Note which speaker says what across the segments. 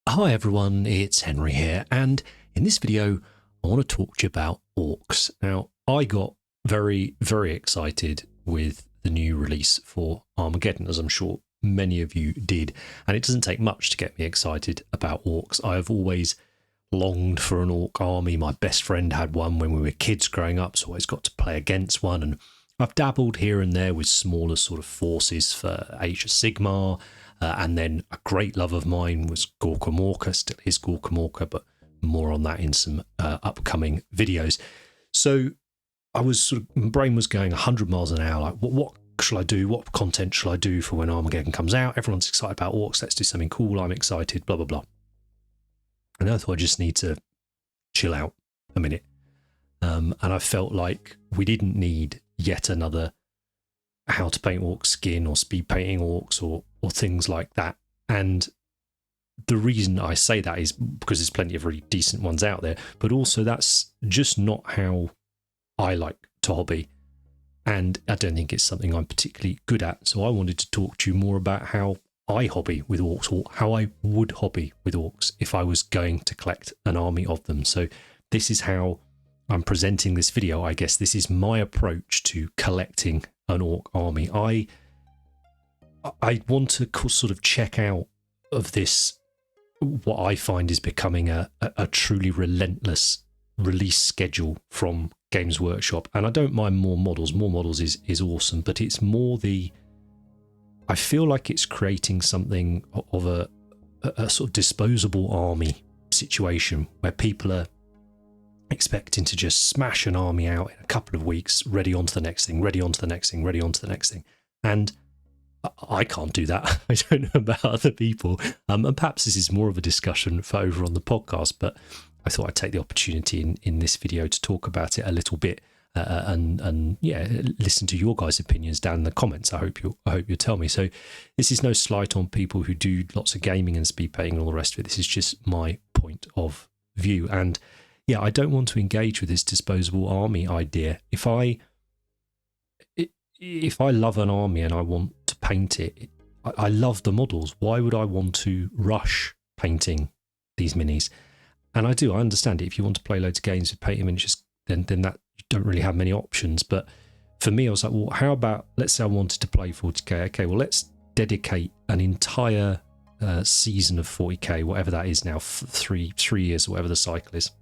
Speaker 1: Hi everyone, it's Henry here, and in this video I want to talk to you about Orks. Now, I got very, very excited with the new release for Armageddon, as I'm sure many of you did, and it doesn't take much to get me excited about Orks. I have always longed for an Ork army. My best friend had one when we were kids growing up, so I always got to play against one, and I've dabbled here and there with smaller sort of forces for Age of Sigmar. And then a great love of mine was Gorkamorka, still is Gorkamorka, but more on that in some upcoming videos. So I was sort of, my brain was going 100 miles an hour, like what shall I do? What content shall I do for when Armageddon comes out? Everyone's excited about Orks, let's do something cool, I'm excited, blah, blah, blah. And I thought I just need to chill out a minute. And I felt like we didn't need yet another how to paint orc skin or speed painting orcs or things like that. And the reason I say that is because there's plenty of really decent ones out there, but also that's just not how I like to hobby. And I don't think it's something I'm particularly good at. So I wanted to talk to you more about how I hobby with orcs, or how I would hobby with orcs if I was going to collect an army of them. So this is how I'm presenting this video. I guess this is my approach to collecting an orc army. I want to sort of check out of this what I find is becoming a truly relentless release schedule from Games Workshop. And I don't mind more models. More models is awesome, but it's more I feel like it's creating something of a sort of disposable army situation where people are expecting to just smash an army out in a couple of weeks, ready on to the next thing, ready on to the next thing, ready on to the next thing. And I can't do that. I don't know about other people. And perhaps this is more of a discussion for over on the podcast, but I thought I'd take the opportunity in this video to talk about it a little bit and yeah, listen to your guys' opinions down in the comments. I hope you'll tell me. So this is no slight on people who do lots of gaming and speed painting and all the rest of it. This is just my point of view. And yeah, I don't want to engage with this disposable army idea. If I love an army and I want to paint it, I love the models. Why would I want to rush painting these minis? And I understand it. If you want to play loads of games with painting miniatures, then that you don't really have many options. But for me, I was like, well, how about, let's say I wanted to play 40k. Okay, well, let's dedicate an entire season of 40k, whatever that is now, 3 years, or whatever the cycle is,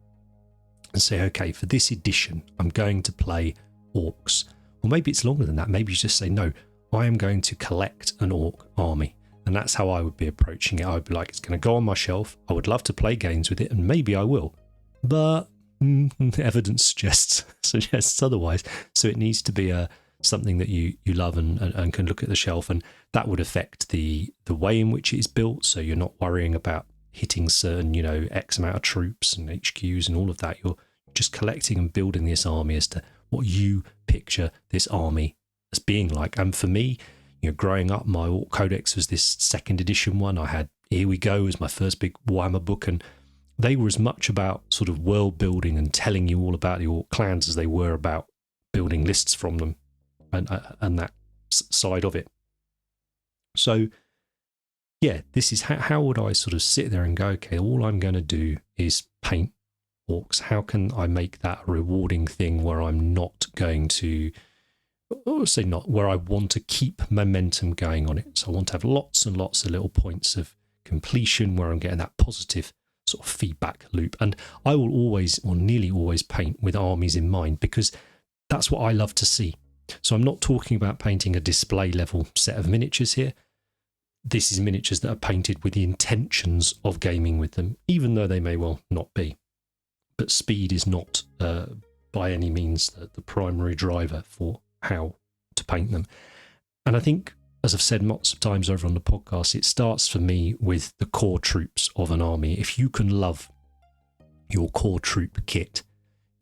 Speaker 1: and say, okay, for this edition, I'm going to play orcs. Or maybe it's longer than that. Maybe you just say, no, I am going to collect an orc army. And that's how I would be approaching it. I would be like, it's going to go on my shelf. I would love to play games with it, and maybe I will. But evidence suggests otherwise. So it needs to be something that you love and can look at the shelf. And that would affect the way in which it is built. So you're not worrying about hitting certain, X amount of troops and HQs and all of that. You're just collecting and building this army as to what you picture this army as being like. And for me, growing up, my Orc Codex was this 2nd edition one. I had Ere We Go as my first big Warhammer book, and they were as much about sort of world building and telling you all about the Orc clans as they were about building lists from them and that side of it. So yeah, this is how would I sort of sit there and go, okay, all I'm going to do is paint orcs. How can I make that a rewarding thing where I'm not going to, where I want to keep momentum going on it. So I want to have lots and lots of little points of completion where I'm getting that positive sort of feedback loop. And I will always, or nearly always, paint with armies in mind, because that's what I love to see. So I'm not talking about painting a display level set of miniatures here. This is miniatures that are painted with the intentions of gaming with them, even though they may well not be. But speed is not by any means the primary driver for how to paint them. And I think, as I've said lots of times over on the podcast, it starts for me with the core troops of an army. If you can love your core troop kit,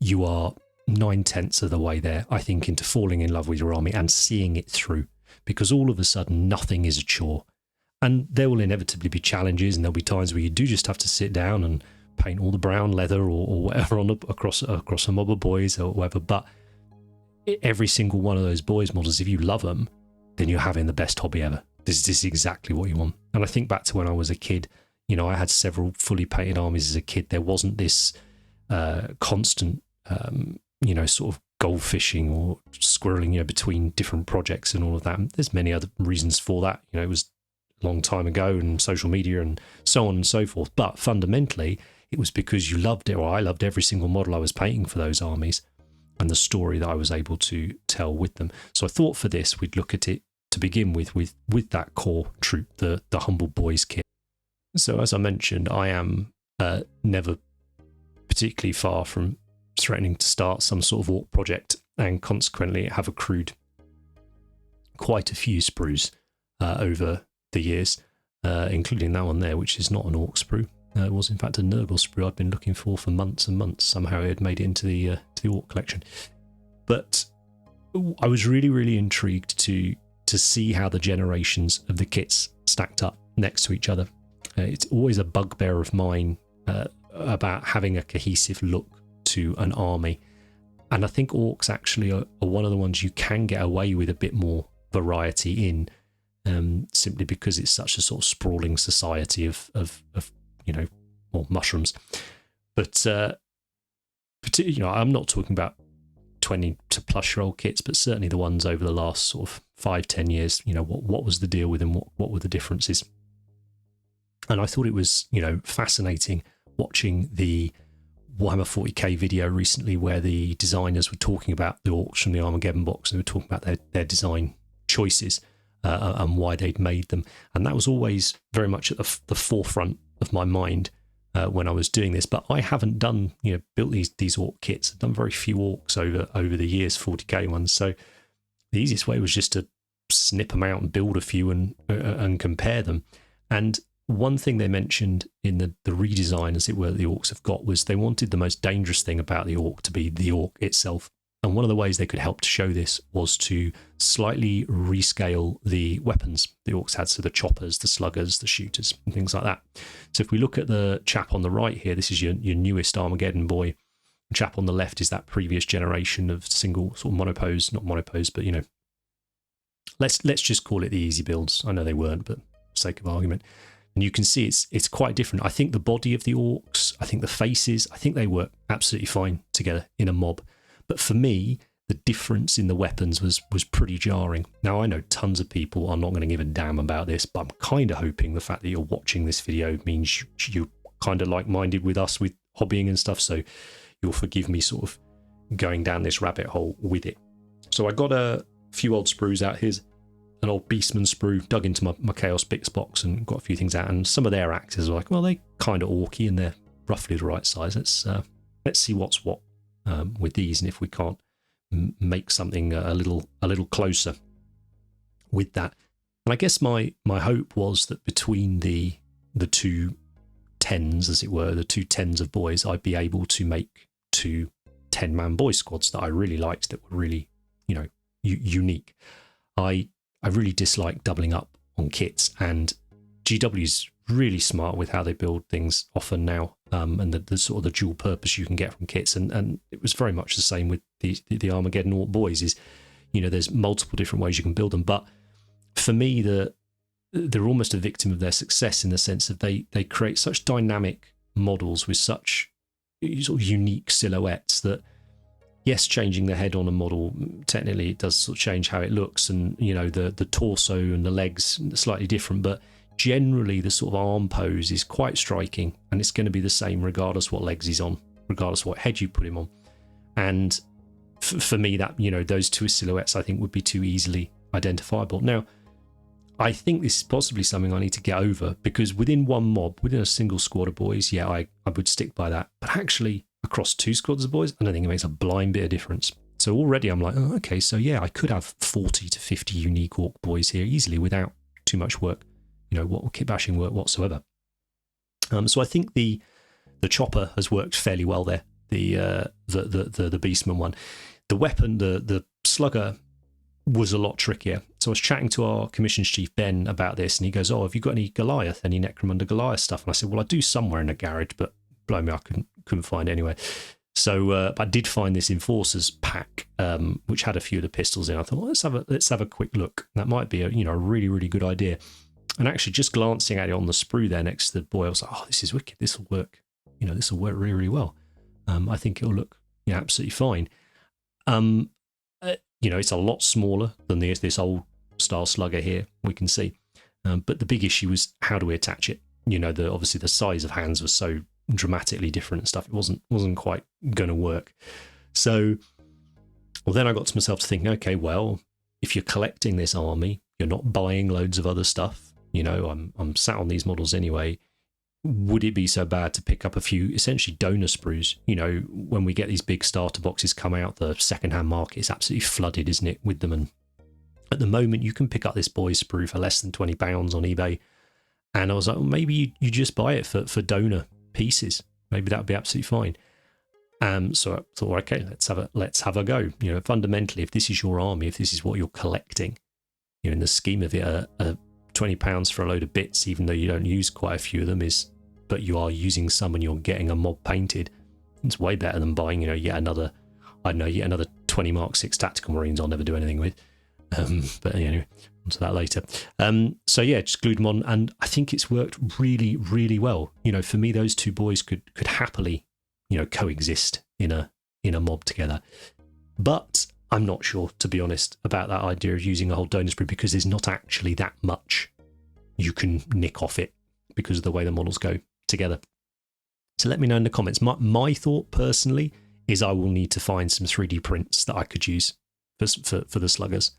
Speaker 1: you are 9/10 of the way there, I think, into falling in love with your army and seeing it through, because all of a sudden nothing is a chore. And there will inevitably be challenges, and there'll be times where you do just have to sit down and paint all the brown leather or whatever across a mob of boys or whatever. But every single one of those boys models, if you love them, then you're having the best hobby ever. This is exactly what you want. And I think back to when I was a kid, You know, I had several fully painted armies as a kid. There wasn't this constant, you know, sort of gold fishing or squirreling, you know, between different projects and all of that. And there's many other reasons for that. You know, it was a long time ago and social media and so on and so forth. But fundamentally, it was because you loved it, or I loved every single model I was painting for those armies and the story that I was able to tell with them. So I thought for this, we'd look at it to begin with that core troop, the Humble Boys kit. So as I mentioned, I am never particularly far from threatening to start some sort of Ork project, and consequently have accrued quite a few sprues over the years, including that one there, which is not an Ork sprue. It was in fact a Nurgle sprue I'd been looking for months and months. Somehow it had made it into the Ork collection. But I was really intrigued to see how the generations of the kits stacked up next to each other. It's always a bugbear of mine about having a cohesive look to an army, and I think Orks actually are one of the ones you can get away with a bit more variety in, simply because it's such a sort of sprawling society of you know, more mushrooms. But you know, I'm not talking about 20 to plus year old kits, but certainly the ones over the last sort of 5-10 years. You know, what was the deal with them? What were the differences? And I thought it was, you know, fascinating watching the Warhammer 40k video recently, where the designers were talking about the Orks from the Armageddon box. They were talking about their design choices and why they'd made them. And that was always very much at the forefront of my mind when I was doing this. But I haven't done, you know, built these Ork kits. I've done very few Orks over the years, 40k ones. So the easiest way was just to snip them out and build a few and compare them. And one thing they mentioned in the redesign, as it were, the Orks have got, was they wanted the most dangerous thing about the Ork to be the Ork itself. And one of the ways they could help to show this was to slightly rescale the weapons the Orks had. So the choppers, the sluggers, the shooters, and things like that. So if we look at the chap on the right here, this is your newest Armageddon boy. The chap on the left is that previous generation of single sort of monopose, not monopose, but, you know, let's just call it the easy builds. I know they weren't, but for the sake of argument. And you can see it's quite different. I think the body of the Orks, I think the faces, I think they work absolutely fine together in a mob. But for me, the difference in the weapons was pretty jarring. Now, I know tons of people are not going to give a damn about this, but I'm kind of hoping the fact that you're watching this video means you're kind of like-minded with us with hobbying and stuff, so you'll forgive me sort of going down this rabbit hole with it. So I got a few old sprues out. Here's an old Beastman sprue, dug into my Chaos Bix box and got a few things out, and some of their axes are like, well, they kind of orky and they're roughly the right size. Let's see what's what with these, and if we can't make something a little closer with that. And I guess my hope was that between the two tens, as it were, the two tens of boys, I'd be able to make 2 10-man boy squads that I really liked, that were really, you know, unique. I really dislike doubling up on kits, and GW's really smart with how they build things often now, and the sort of the dual purpose you can get from kits, and it was very much the same with the Armageddon Ork boys. Is, you know, there's multiple different ways you can build them, but for me, they're almost a victim of their success in the sense that they create such dynamic models with such sort of unique silhouettes that, yes, changing the head on a model, technically it does sort of change how it looks, and, you know, the torso and the legs are slightly different, but generally the sort of arm pose is quite striking, and it's going to be the same regardless what legs he's on, regardless what head you put him on. And for me, that, you know, those two silhouettes I think would be too easily identifiable. Now, I think this is possibly something I need to get over, because within one mob, within a single squad of boys, yeah, I would stick by that. But actually, across 2 squads of boys, I don't think it makes a blind bit of difference. So already I'm like, oh, okay, so yeah, I could have 40 to 50 unique Ork boys here easily without too much work, you know, what kitbashing work whatsoever. So I think the chopper has worked fairly well there. The Beastman one, the weapon, the slugger, was a lot trickier. So I was chatting to our commissions chief Ben about this, and he goes, "Oh, have you got any Goliath, any Necromunda Goliath stuff?" And I said, "Well, I do somewhere in the garage, but blow me, I couldn't find it anyway." So I did find this Enforcers pack, which had a few of the pistols in. I thought, well, let's have a quick look. That might be a really good idea. And actually, just glancing at it on the sprue there next to the boy, I was like, oh, this is wicked. This will work. This will work really, really well. I think it'll look absolutely fine. It's a lot smaller than this old style slugger here, we can see. But the big issue was, how do we attach it? Obviously the size of hands was so dramatically different and stuff. It wasn't quite going to work. So, then I got to myself to thinking, okay, well, if you're collecting this army, you're not buying loads of other stuff. I'm sat on these models anyway. Would it be so bad to pick up a few essentially donor sprues? When we get these big starter boxes come out, the second-hand market is absolutely flooded, isn't it, with them? And at the moment, you can pick up this boy's sprue for less than £20 on eBay. And I was like, well, maybe you just buy it for donor pieces. Maybe that would be absolutely fine. So I thought, okay, let's have a go. Fundamentally, if this is your army, if this is what you're collecting, in the scheme of it, £20 for a load of bits, even though you don't use quite a few of them, but you are using some and you're getting a mob painted. It's way better than buying, yet another 20 Mark 6 Tactical Marines I'll never do anything with. But anyway, onto that later. So yeah, just glued them on, and I think it's worked really, really well. For me, those two boys could happily, coexist in a mob together. But I'm not sure, to be honest, about that idea of using a whole donor sprue, because there's not actually that much you can nick off it because of the way the models go together. So let me know in the comments. My thought personally is I will need to find some 3D prints that I could use for the sluggers.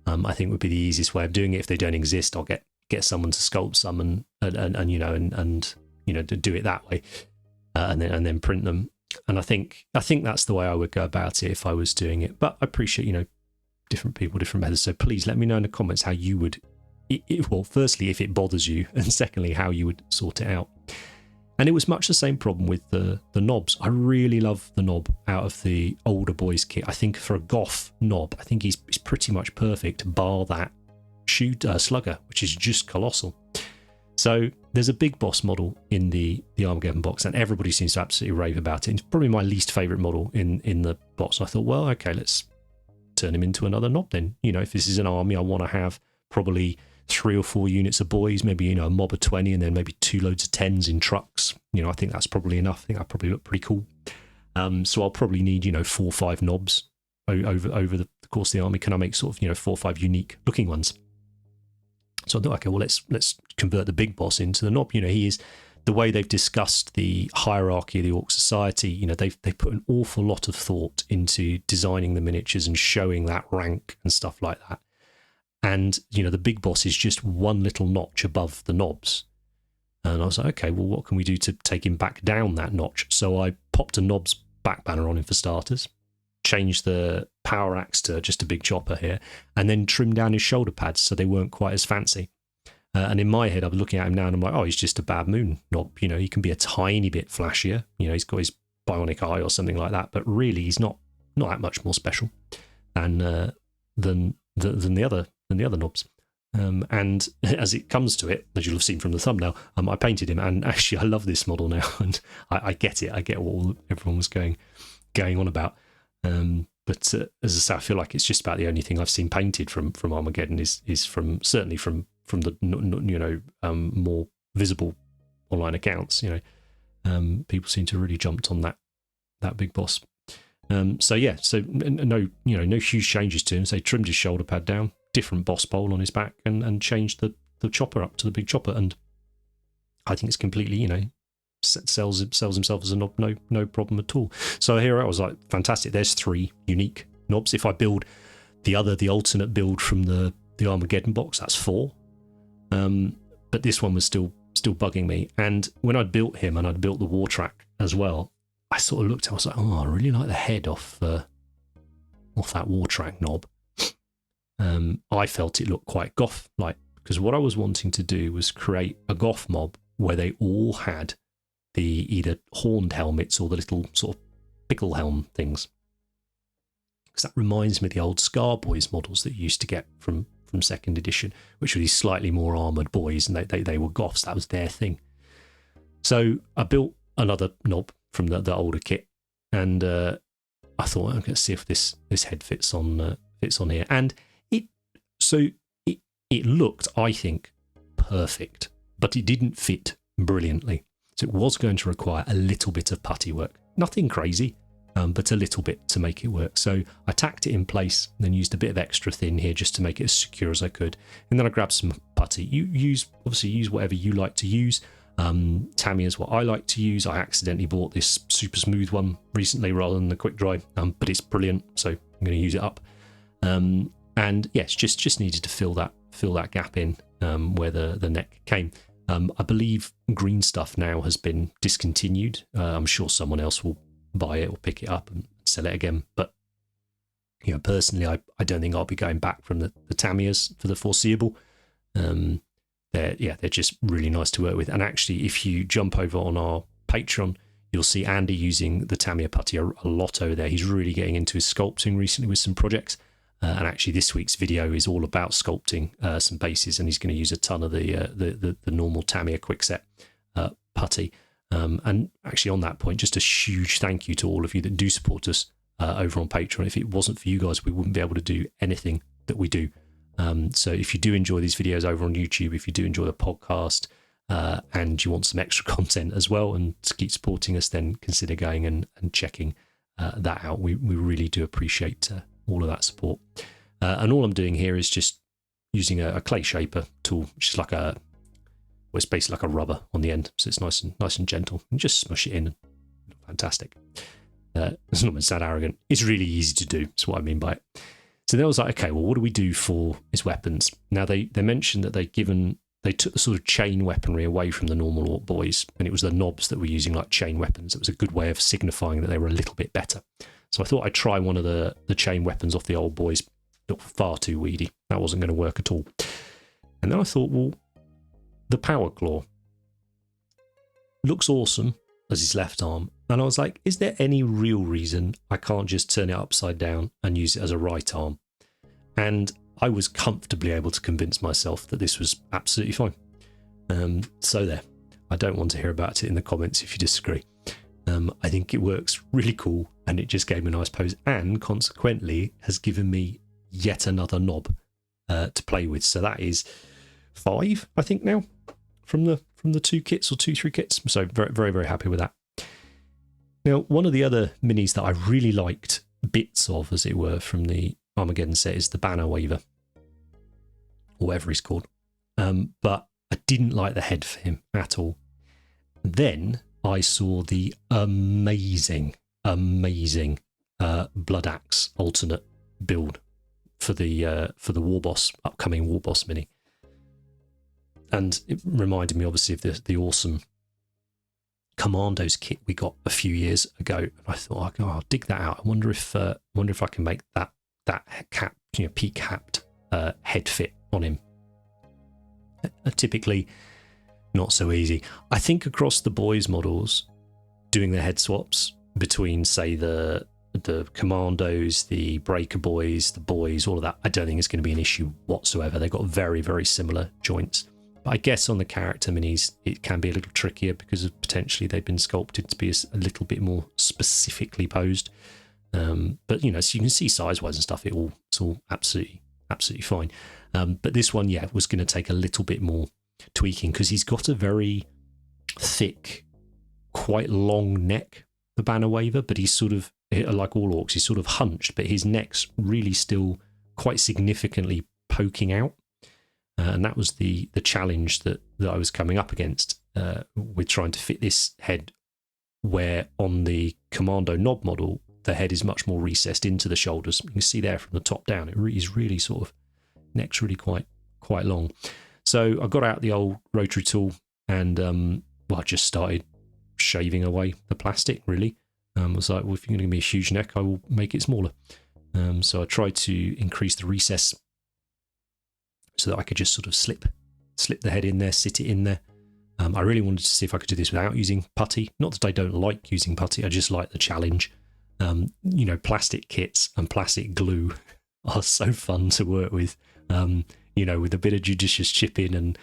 Speaker 1: I think would be the easiest way of doing it. If they don't exist, I'll get someone to sculpt some and do it that way, and then print them. And I think that's the way I would go about it if I was doing it. But I appreciate, different people, different methods. So please let me know in the comments how you would, well, firstly, if it bothers you, and secondly, how you would sort it out. And it was much the same problem with the knobs. I really love the knob out of the older boys kit. I think for a Goth knob, I think he's pretty much perfect, bar that slugger, which is just colossal. So there's a big boss model in the Armageddon box, and everybody seems to absolutely rave about it. It's probably my least favourite model in the box. I thought, well, okay, let's turn him into another knob then. If this is an army, I want to have probably 3 or 4 units of boys, maybe, a mob of 20, and then maybe 2 loads of 10s in trucks. I think that's probably enough. I think that probably look pretty cool. So I'll probably need, 4 or 5 knobs over the course of the army. Can I make sort of, 4 or 5 unique looking ones? So I thought, okay, well, let's convert the big boss into the knob. He is, the way they've discussed the hierarchy of the Orc society, they've put an awful lot of thought into designing the miniatures and showing that rank and stuff like that. And, the big boss is just one little notch above the knobs. And I was like, okay, well, what can we do to take him back down that notch? So I popped a knobs back banner on him for starters, changed the power axe to just a big chopper here, and then trimmed down his shoulder pads so they weren't quite as fancy. And in my head, I was looking at him now and I'm like, oh, he's just a bad moon knob. He can be a tiny bit flashier. He's got his bionic eye or something like that, but really he's not that much more special than the other knobs. And as it comes to it, as you'll have seen from the thumbnail, I painted him, and actually I love this model now, and I get it. I get what everyone was going on about. But as I say, I feel like it's just about the only thing I've seen painted from Armageddon is certainly from the more visible online accounts. People seem to really jumped on that big boss. So no huge changes to him. So they trimmed his shoulder pad down, different boss pole on his back, and changed the chopper up to the big chopper. And I think it's completely, sells himself as a knob, no problem at all. So here I was like, fantastic. There's 3 unique knobs. If I build the alternate build from the Armageddon box, that's 4. But this one was still bugging me. And when I'd built him and I'd built the war track as well, I sort of looked, I was like, oh, I really like the head off that war track knob. I felt it looked quite goth-like, because what I was wanting to do was create a goth mob where they all had the either horned helmets or the little sort of pickle helm things. Because that reminds me of the old Scar Boys models that you used to get from 2nd edition, which were these slightly more armoured boys, and they were goths. That was their thing. So I built another knob from the older kit, and I thought, I'm going to see if this head fits on here. And it looked, I think, perfect, but it didn't fit brilliantly. So it was going to require a little bit of putty work. Nothing crazy, but a little bit to make it work. So I tacked it in place and then used a bit of extra thin here just to make it as secure as I could. And then I grabbed some putty. You obviously use whatever you like to use. Tamiya is what I like to use. I accidentally bought this super smooth one recently rather than the quick dry, but it's brilliant, so I'm going to use it up. And yes, just needed to fill that gap in where the neck came. I believe green stuff now has been discontinued. I'm sure someone else will buy it or pick it up and sell it again. But personally, I don't think I'll be going back from the Tamiyas for the foreseeable. They're just really nice to work with. And actually, if you jump over on our Patreon, you'll see Andy using the Tamiya putty a lot over there. He's really getting into his sculpting recently with some projects. And actually, this week's video is all about sculpting some bases, and he's going to use a ton of the normal Tamiya quickset putty. And actually, on that point, just a huge thank you to all of you that do support us over on Patreon. If it wasn't for you guys, we wouldn't be able to do anything that we do. So if you do enjoy these videos over on YouTube, if you do enjoy the podcast, and you want some extra content as well and to keep supporting us, then consider going and checking that out. We really do appreciate all of that support. And all I'm doing here is just using a clay shaper tool, which is it's basically like a rubber on the end, so it's nice and gentle, and just smush it in. Fantastic. It's not meant to sound arrogant. It's really easy to do. That's what I mean by it. So then I was like, okay, well, what do we do for his weapons? Now they mentioned that they took the sort of chain weaponry away from the normal Ork boys, and it was the knobs that were using like chain weapons. It was a good way of signifying that they were a little bit better. So I thought I'd try one of the chain weapons off the old boys. Looked far too weedy. That wasn't going to work at all. And then I thought, well, the power claw looks awesome as his left arm. And I was like, is there any real reason I can't just turn it upside down and use it as a right arm? And I was comfortably able to convince myself that this was absolutely fine. So there. I don't want to hear about it in the comments if you disagree. I think it works really cool, and it just gave me a nice pose, and consequently has given me yet another knob to play with. So that is 5, I think, now from the 2 kits or 2-3 kits. So very, very, very happy with that. Now, one of the other minis that I really liked bits of, as it were, from the Armageddon set is the banner waver, or whatever he's called. But I didn't like the head for him at all. Then I saw the amazing Blood Axe alternate build for the War Boss, upcoming War Boss mini. And it reminded me, obviously, of the awesome Commandos kit we got a few years ago. And I thought, I'll dig that out. I wonder if I can make that cap, peak capped head fit on him. Typically, not so easy. I think across the boys models, doing the head swaps between, say, the Commandos, the Breaker Boys, the boys, all of that, I don't think it's going to be an issue whatsoever. They've got very, very similar joints. But I guess on the character minis, it can be a little trickier because of potentially they've been sculpted to be a little bit more specifically posed. But, so you can see size-wise and stuff, it's all absolutely fine. But this one, was going to take a little bit more tweaking because he's got a very thick, quite long neck, the banner waver, but he's sort of, like all Orks, he's sort of hunched, but his neck's really still quite significantly poking out. And that was the challenge that I was coming up against with trying to fit this head, where on the Commando knob model, the head is much more recessed into the shoulders. You can see there from the top down, it is really sort of, neck's really quite long. So I got out the old rotary tool and I just started shaving away the plastic, really. I was like, well, if you're going to give me a huge neck, I will make it smaller. So I tried to increase the recess so that I could just sort of slip the head in there, sit it in there. I really wanted to see if I could do this without using putty. Not that I don't like using putty, I just like the challenge. Plastic kits and plastic glue are so fun to work with. With a bit of judicious chipping and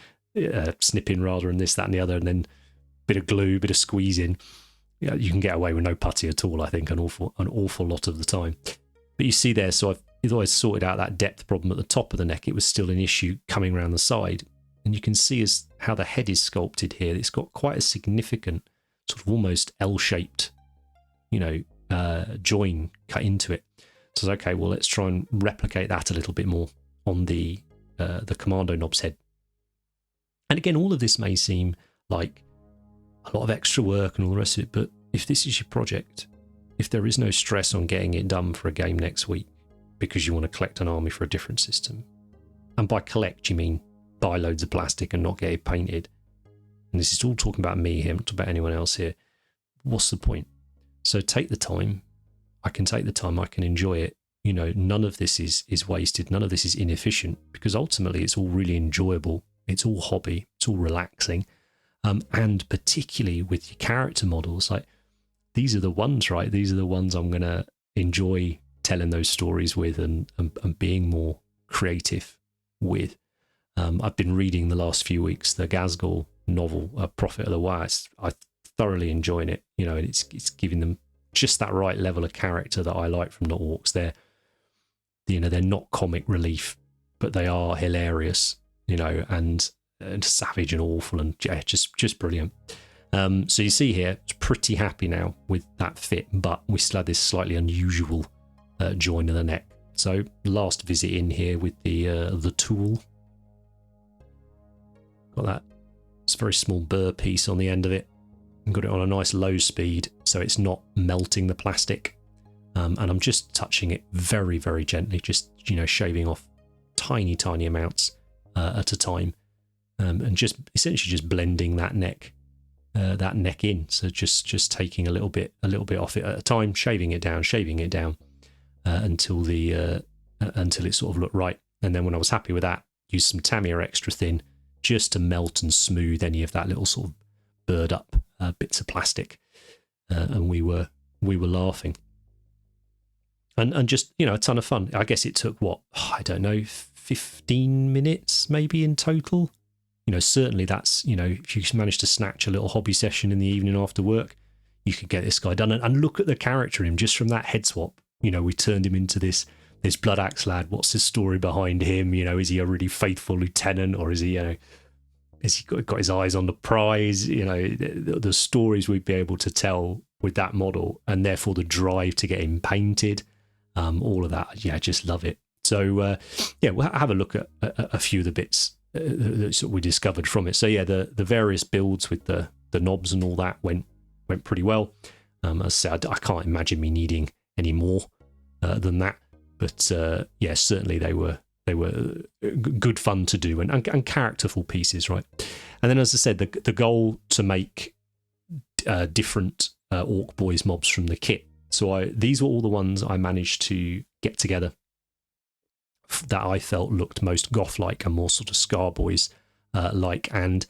Speaker 1: snipping rather, and this, that, and the other, and then a bit of glue, a bit of squeezing. You can get away with no putty at all, I think, an awful lot of the time. But you see there, so I've sorted out that depth problem at the top of the neck. It was still an issue coming around the side. And you can see as how the head is sculpted here. It's got quite a significant sort of almost L-shaped, join cut into it. So okay, well, let's try and replicate that a little bit more on the commando knob's head. And again, all of this may seem like a lot of extra work and all the rest of it, but if this is your project, if there is no stress on getting it done for a game next week because you want to collect an army for a different system, and by collect you mean buy loads of plastic and not get it painted, and this is all talking about me here, not about anyone else here, what's the point? So take the time. I can take the time, I can enjoy it. None of this is wasted, none of this is inefficient, because ultimately it's all really enjoyable, it's all hobby, it's all relaxing. And particularly with your character models, like these are the ones, right? These are the ones I'm going to enjoy telling those stories with and being more creative with. I've been reading the last few weeks the Gazgul novel, Prophet of the West. I'm thoroughly enjoying it, and it's giving them just that right level of character that I like from the Orks. They're not comic relief, but they are hilarious, and savage and awful, and yeah, just brilliant. So you see here, it's pretty happy now with that fit, but we still had this slightly unusual join of the neck. So last visit in here with the tool, got that. It's a very small burr piece on the end of it. And got it on a nice low speed, so it's not melting the plastic. And I'm just touching it very, very gently, just shaving off tiny amounts at a time. And just essentially just blending that neck in. So just taking a little bit off it at a time, shaving it down until it sort of looked right. And then when I was happy with that, use some Tamiya extra thin just to melt and smooth any of that little sort of burred up bits of plastic. And we were laughing. And just a ton of fun. I guess it took 15 minutes maybe in total. Certainly that's, if you manage to snatch a little hobby session in the evening after work, you could get this guy done. And look at the character in him just from that head swap. We turned him into this blood axe lad. What's the story behind him? Is he a really faithful lieutenant, or is he, has he got his eyes on the prize? The stories we'd be able to tell with that model, and therefore the drive to get him painted, all of that. Yeah, just love it. So we'll have a look at a few of the bits that we discovered from it. So yeah, the various builds with the knobs and all that went pretty well. As I said, I can't imagine me needing any more than that, but certainly they were good fun to do and characterful pieces, right? And then, as I said, the goal to make different Ork Boys mobs from the kit. So these were all the ones I managed to get together that I felt looked most goth-like and more sort of Scar Boys like. And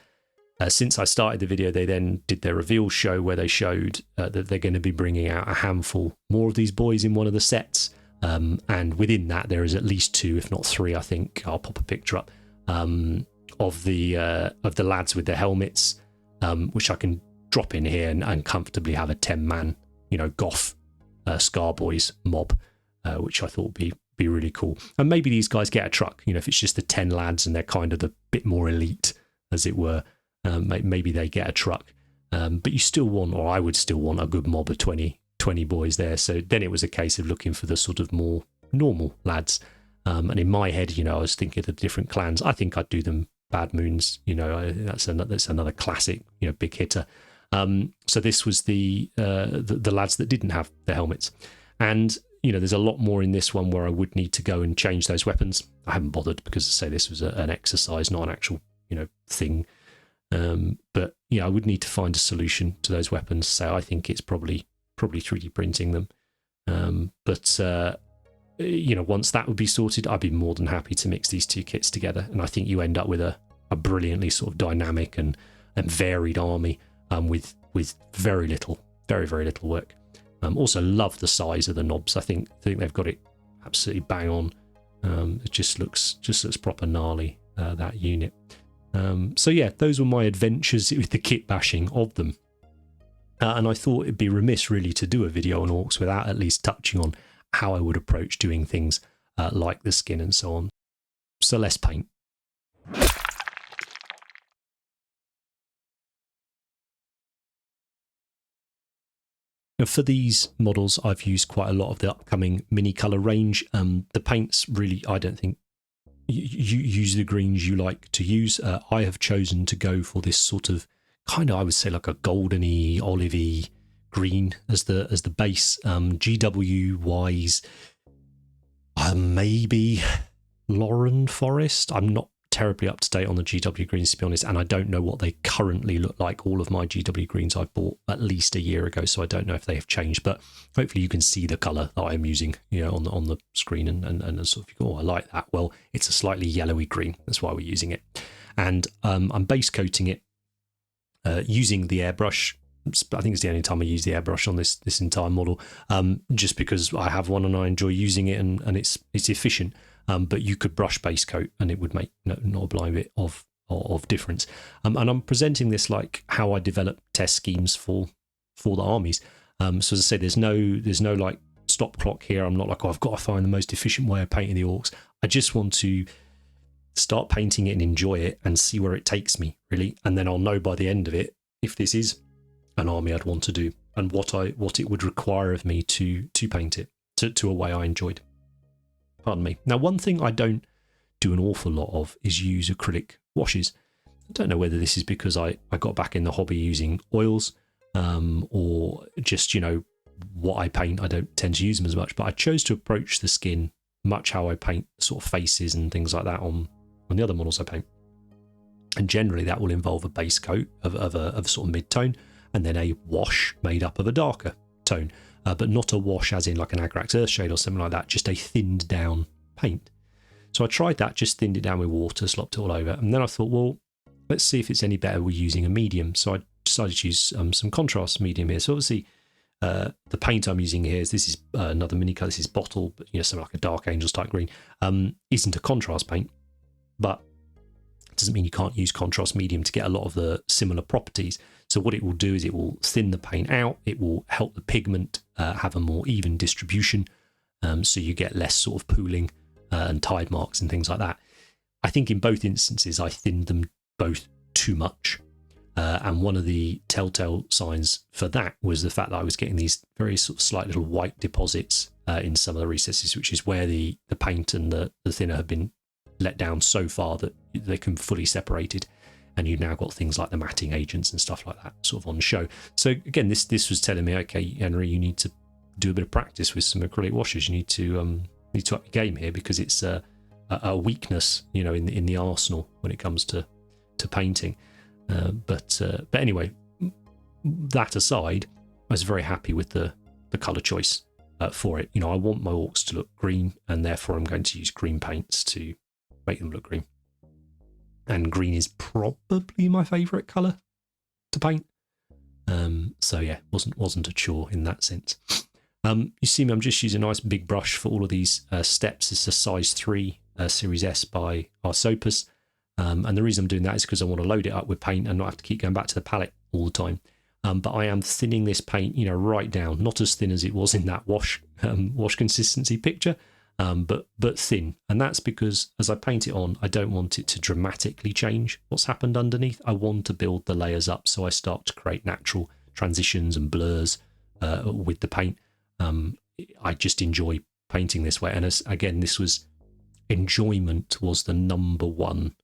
Speaker 1: since I started the video, they then did their reveal show where they showed that they're going to be bringing out a handful more of these boys in one of the sets. And within that, there is at least 2, if not 3, I think. I'll pop a picture up of the lads with their helmets, which I can drop in here and comfortably have a 10-man, goth Scar Boys mob, which I thought would be really cool. And maybe these guys get a truck, if it's just the 10 lads and they're kind of the bit more elite, as it were. Maybe they get a truck. But you still want, or I would still want, a good mob of 20 boys there. So then it was a case of looking for the sort of more normal lads. And in my head, I was thinking of the different clans. I think I'd do them Bad Moons. That's another classic, big hitter. So this was the lads that didn't have the helmets. And, there's a lot more in this one where I would need to go and change those weapons. I haven't bothered because, I say, this was an exercise, not an actual, thing. But, I would need to find a solution to those weapons. So I think it's probably 3D printing them. But once that would be sorted, I'd be more than happy to mix these 2 kits together. And I think you end up with a brilliantly sort of dynamic and varied army with very little work. Also love the size of the knobs. I think they've got it absolutely bang on. It just looks proper gnarly, that unit. So yeah, those were my adventures with the kit bashing of them. And I thought it'd be remiss really to do a video on Orks without at least touching on how I would approach doing things like the skin and so on. So let's paint. For these models, I've used quite a lot of the upcoming mini colour range. The paints really, I don't think, you use the greens you like to use. I have chosen to go for this sort of kind of, I would say, like a goldeny, olivey green as the base. GW wise, maybe Lauren Forest. I'm not terribly up to date on the GW greens, to be honest, and I don't know what they currently look like. All of my GW greens I bought at least a year ago, so I don't know if they have changed, but hopefully you can see the colour that I'm using, on the screen, and sort of, you go, oh, I like that. Well, it's a slightly yellowy green, that's why we're using it. And I'm base coating it using the airbrush. I think it's the only time I use the airbrush on this entire model, just because I have one and I enjoy using it, and it's efficient. But you could brush base coat and it would make not a blind bit of difference. And I'm presenting this like how I develop test schemes for the armies. So as I say, there's no like stop clock here. I'm not like, oh, I've got to find the most efficient way of painting the orcs. I just want to start painting it and enjoy it and see where it takes me, really. And then I'll know by the end of it if this is an army I'd want to do and what it would require of me to paint it to a way I enjoyed. Pardon me. Now, one thing I don't do an awful lot of is use acrylic washes. I don't know whether this is because I got back in the hobby using oils, or just, what I paint, I don't tend to use them as much, but I chose to approach the skin much how I paint sort of faces and things like that on the other models I paint. And generally that will involve a base coat of a sort of mid-tone, and then a wash made up of a darker tone. But not a wash as in like an Agrax Earthshade or something like that, just a thinned down paint. So I tried that, just thinned it down with water, slopped it all over, and then I thought, well, let's see if it's any better with using a medium. So I decided to use some contrast medium here. So obviously the paint I'm using here this is another mini colour. This is Bottle, but something like a Dark Angels type green. Isn't a contrast paint, but it doesn't mean you can't use contrast medium to get a lot of the similar properties. So what it will do is it will thin the paint out. It will help the pigment have a more even distribution, so you get less sort of pooling and tide marks and things like that. I think in both instances I thinned them both too much, and one of the telltale signs for that was the fact that I was getting these very sort of slight little white deposits in some of the recesses, which is where the paint and the thinner have been let down so far that they can fully separated. And you've now got things like the matting agents and stuff like that sort of on show. So again, this was telling me, okay, Henry, you need to do a bit of practice with some acrylic washes. You need to up your game here, because it's a weakness, in the arsenal when it comes to painting. But anyway, that aside, I was very happy with the colour choice for it. I want my orcs to look green, and therefore I'm going to use green paints to make them look green. And green is probably my favourite colour to paint. So yeah, wasn't a chore in that sense. You see me, I'm just using a nice big brush for all of these steps. It's a size 3 Series S by Arsopus. And the reason I'm doing that is because I want to load it up with paint and not have to keep going back to the palette all the time. But I am thinning this paint, right down, not as thin as it was in that wash consistency picture, but thin. And that's because as I paint it on, I don't want it to dramatically change what's happened underneath. I want to build the layers up so I start to create natural transitions and blurs with the paint. I just enjoy painting this way. And again, this was enjoyment was the number one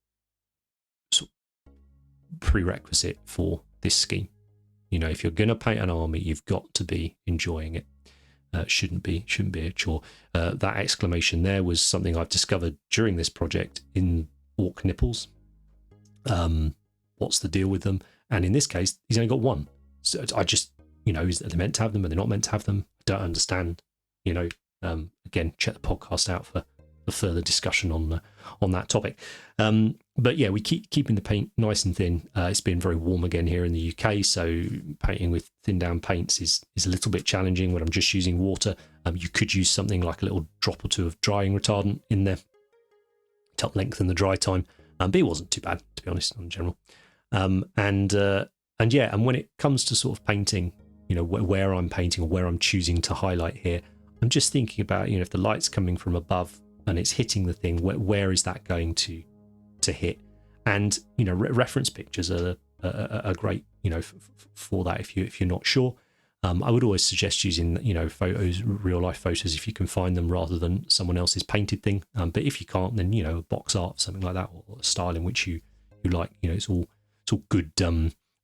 Speaker 1: sort of prerequisite for this scheme. If you're going to paint an army, you've got to be enjoying it. Shouldn't be a chore. That exclamation there was something I've discovered during this project in orc nipples. What's the deal with them? And in this case, he's only got one. So I just, are they meant to have them? Are they not meant to have them? I don't understand. Again, check the podcast out for further discussion on that topic. But yeah, we keep keeping the paint nice and thin. It's been very warm again here in the UK, so painting with thin down paints is a little bit challenging when I'm just using water. You could use something like a little drop or two of drying retardant in there to help lengthen the dry time, but it wasn't too bad, to be honest, in general. And when it comes to sort of painting, where I'm painting or where I'm choosing to highlight here, I'm just thinking about, if the light's coming from above and it's hitting the thing, where is that going to hit? And reference pictures are great, for that if you're not sure. I would always suggest using, photos, real life photos, if you can find them, rather than someone else's painted thing. But if you can't, then box art, something like that, or a style in which you like. It's all good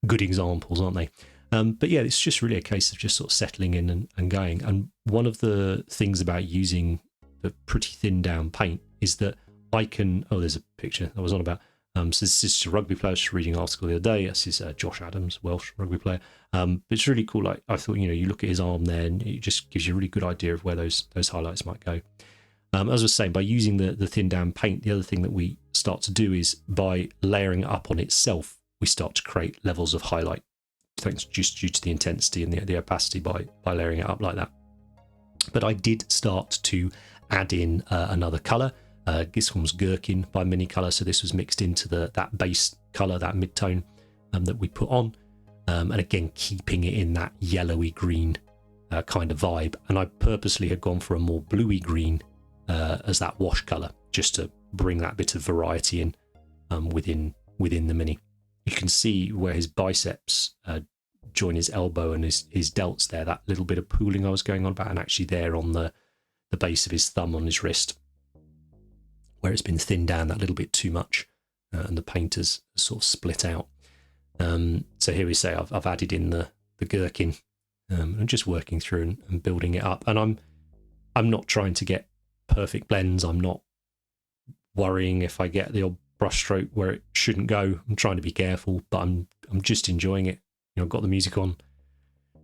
Speaker 1: good examples, aren't they? But yeah, it's just really a case of just sort of settling in and going. And one of the things about using the pretty thin down paint is that I can. Oh, there's a picture I was on about. So this is a rugby player. I was just reading an article the other day. This is Josh Adams, Welsh rugby player. But it's really cool. Like, I thought, you look at his arm there, and it just gives you a really good idea of where those highlights might go. As I was saying, by using the thin down paint, the other thing that we start to do is, by layering it up on itself, we start to create levels of highlight. Thanks just due to the intensity and the opacity by layering it up like that. But I did start to add in another colour. This one's Gherkin by Mini Colour, so this was mixed into that base colour, that mid-tone that we put on, and again keeping it in that yellowy green kind of vibe. And I purposely had gone for a more bluey green as that wash colour, just to bring that bit of variety in within the Mini. You can see where his biceps join his elbow and his delts there, that little bit of pooling I was going on about, and actually there on the base of his thumb on his wrist, where it's been thinned down that little bit too much, and the paint has sort of split out. So here we say I've added in the gherkin, and just working through and building it up. And I'm not trying to get perfect blends. I'm not worrying if I get the odd brushstroke where it shouldn't go. I'm trying to be careful, but I'm just enjoying it. I've got the music on,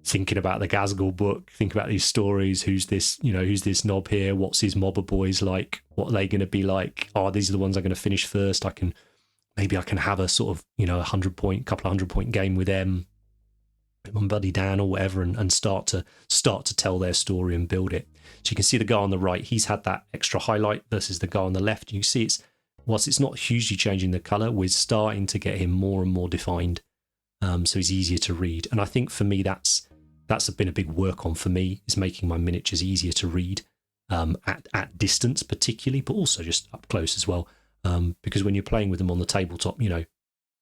Speaker 1: thinking about the Gazgul book, think about these stories. Who's this knob here? What's his mobber boys like? What are they going to be like? Oh, these are the ones I'm going to finish first. Maybe I can have a sort of, couple of 100-point game with them, my buddy Dan or whatever, and start to tell their story and build it. So you can see the guy on the right, he's had that extra highlight versus the guy on the left. You see whilst it's not hugely changing the colour, we're starting to get him more and more defined. So he's easier to read. And I think for me, that's been a big work on for me, is making my miniatures easier to read at distance particularly, but also just up close as well. Because when you're playing with them on the tabletop, you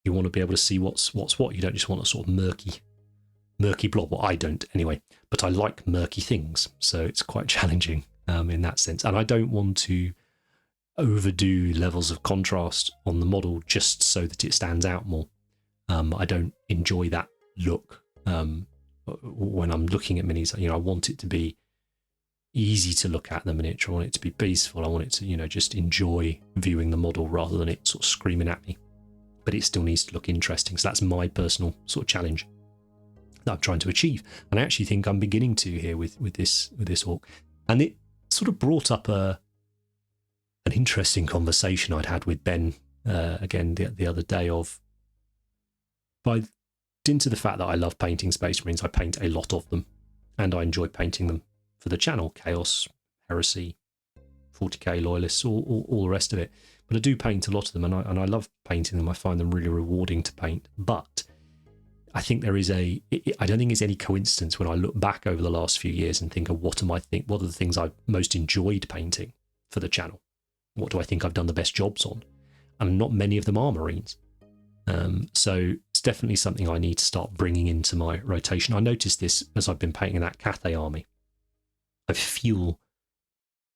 Speaker 1: want to be able to see what's what. You don't just want a sort of murky blob. Well, I don't anyway, but I like murky things. So it's quite challenging in that sense. And I don't want to overdo levels of contrast on the model just so that it stands out more. I don't enjoy that look when I'm looking at minis. I want it to be easy to look at the miniature. I want it to be peaceful. I want it to, just enjoy viewing the model rather than it sort of screaming at me. But it still needs to look interesting. So that's my personal sort of challenge that I'm trying to achieve. And I actually think I'm beginning to here with this Ork. And it sort of brought up an interesting conversation I'd had with Ben again the other day, of, by dint of the fact that I love painting Space Marines, I paint a lot of them, and I enjoy painting them for the channel, Chaos, Heresy, 40k, Loyalists, all the rest of it. But I do paint a lot of them, and I love painting them. I find them really rewarding to paint. But I think I don't think it's any coincidence when I look back over the last few years and think of what are the things I've most enjoyed painting for the channel? What do I think I've done the best jobs on? And not many of them are Marines. So it's definitely something I need to start bringing into my rotation. I noticed this as I've been painting that Cathay army. I feel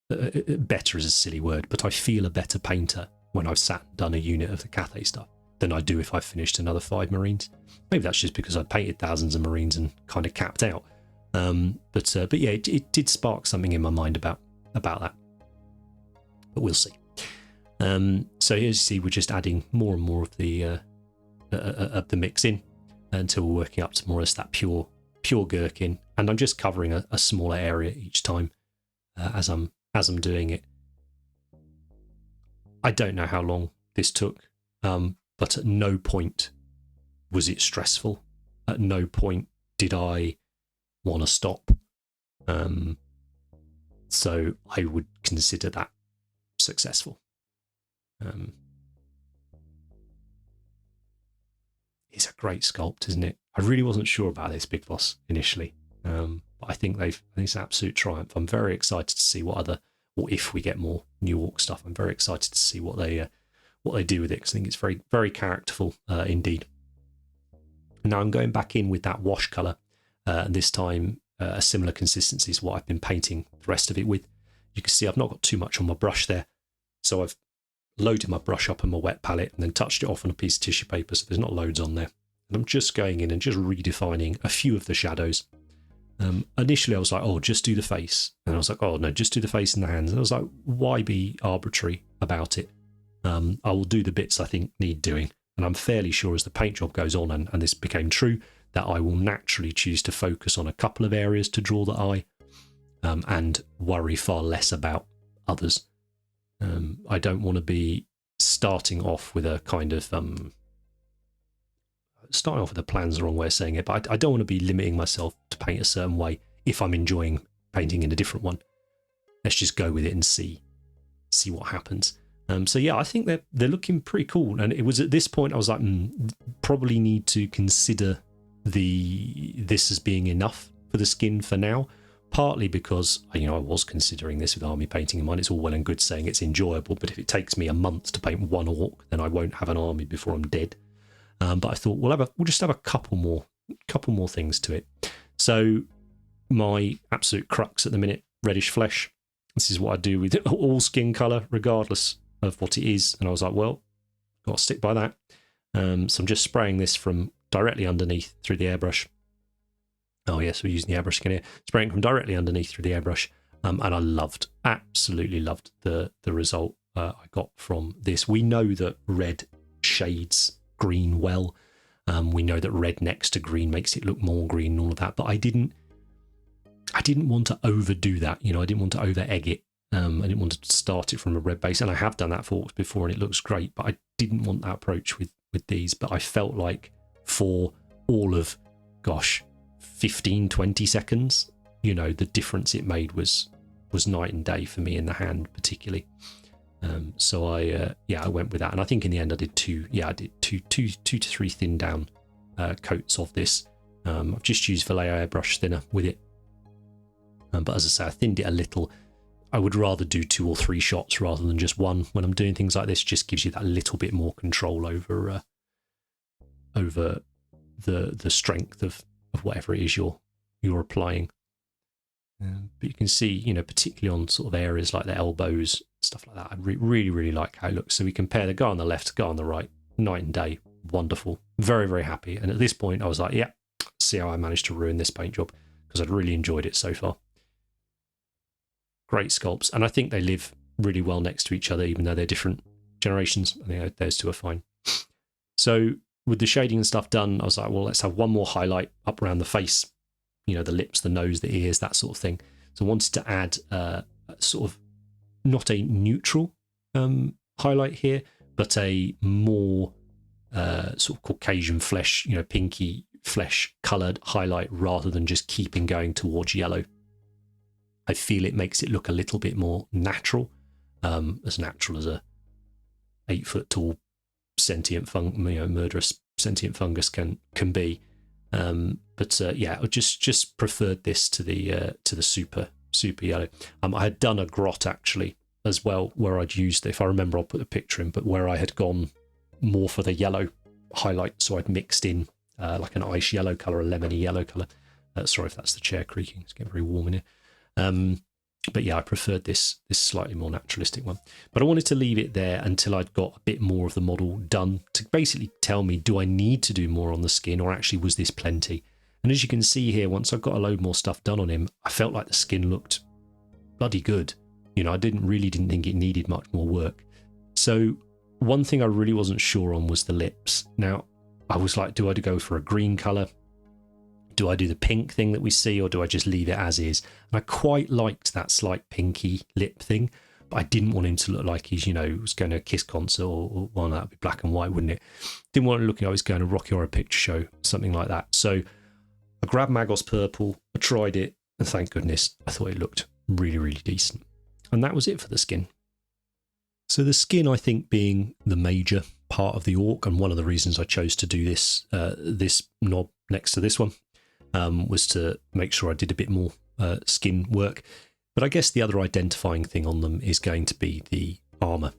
Speaker 1: better is a silly word, but I feel a better painter when I've sat and done a unit of the Cathay stuff than I do if I finished another 5 Marines. Maybe that's just because I painted thousands of Marines and kind of capped out. But yeah, it did spark something in my mind about that. But we'll see. So here you see, we're just adding more and more of the mix in until we're working up to more as that pure gherkin, and I'm just covering a smaller area each time as I'm doing it. I don't know how long this took, but at no point was it stressful. At no point did I want to stop. So I would consider that successful. It's a great sculpt, isn't it? I really wasn't sure about this Big Boss initially, but I think it's an absolute triumph. I'm very excited to see or if we get more new Ork stuff. I'm very excited to see what they do with it, because I think it's very, very characterful indeed. Now I'm going back in with that wash colour, and this time a similar consistency is what I've been painting the rest of it with. You can see I've not got too much on my brush there, so I've loaded my brush up on my wet palette and then touched it off on a piece of tissue paper, so there's not loads on there. And I'm just going in and just redefining a few of the shadows. Initially I was like, oh, just do the face. And I was like, oh no, just do the face and the hands. And I was like, why be arbitrary about it? I will do the bits I think need doing. And I'm fairly sure as the paint job goes on, and this became true, that I will naturally choose to focus on a couple of areas to draw the eye, and worry far less about others. I don't want to be starting off with a kind of starting off with a plan's the wrong way of saying it, but I don't want to be limiting myself to paint a certain way if I'm enjoying painting in a different one. Let's just go with it and see what happens. So yeah, I think they're looking pretty cool. And it was at this point I was like, probably need to consider this as being enough for the skin for now. Partly because, I was considering this with army painting in mind. It's all well and good saying it's enjoyable, but if it takes me a month to paint one orc, then I won't have an army before I'm dead. But I thought we'll just have a couple more things to it. So my absolute crux at the minute, reddish flesh. This is what I do with all skin colour, regardless of what it is. And I was like, well, got to stick by that. So I'm just spraying this from directly underneath through the airbrush. Oh yes, we're using the airbrush again here. Spraying from directly underneath through the airbrush. And I absolutely loved the result I got from this. We know that red shades green well. We know that red next to green makes it look more green and all of that, but I didn't want to overdo that. I didn't want to over egg it. I didn't want to start it from a red base, and I have done that for Orks before and it looks great, but I didn't want that approach with these. But I felt like for all of 15-20 seconds, the difference it made was night and day for me in the hand particularly. So I went with that, and I think in the end I did two to three thin down coats of this. I've just used Vallejo airbrush thinner with it, but as I say, I thinned it a little. I would rather do 2 or 3 shots rather than just one when I'm doing things like this. Just gives you that little bit more control over the strength of whatever it is you're applying. But you can see, particularly on sort of areas like the elbows, stuff like that, I really, really like how it looks. So we compare the guy on the left, guy on the right, night and day, wonderful. Very, very happy. And at this point, I was like, yeah, see how I managed to ruin this paint job, because I'd really enjoyed it so far. Great sculpts. And I think they live really well next to each other, even though they're different generations. I think those two are fine. So with the shading and stuff done, I was like, well, let's have one more highlight up around the face. The lips, the nose, the ears, that sort of thing. So I wanted to add sort of not a neutral highlight here, but a more sort of Caucasian flesh, pinky flesh coloured highlight rather than just keeping going towards yellow. I feel it makes it look a little bit more natural as a 8 foot tall sentient murderous sentient fungus can be. But I just preferred this to the super yellow. I had done a grot actually as well, where I'd used, if I remember, I'll put a picture in, but where I had gone more for the yellow highlight, so I'd mixed in like an ice yellow colour, a lemony yellow colour. Sorry if that's the chair creaking, it's getting very warm in here. But yeah, I preferred this slightly more naturalistic one. But I wanted to leave it there until I'd got a bit more of the model done to basically tell me, do I need to do more on the skin, or actually was this plenty? And as you can see here, once I've got a load more stuff done on him, I felt like the skin looked bloody good. I didn't think it needed much more work. So one thing I really wasn't sure on was the lips. Now, I was like, do I go for a green colour? Do I do the pink thing that we see, or do I just leave it as is? And I quite liked that slight pinky lip thing, but I didn't want him to look like he's, was going to a Kiss concert, or well, that would be black and white, wouldn't it? Didn't want to look like I was going to Rocky Horror Picture Show, something like that. So I grabbed Magos Purple, I tried it, and thank goodness, I thought it looked really, really decent. And that was it for the skin. So the skin, I think, being the major part of the orc, and one of the reasons I chose to do this knob next to this one, was to make sure I did a bit more skin work. But I guess the other identifying thing on them is going to be the armour.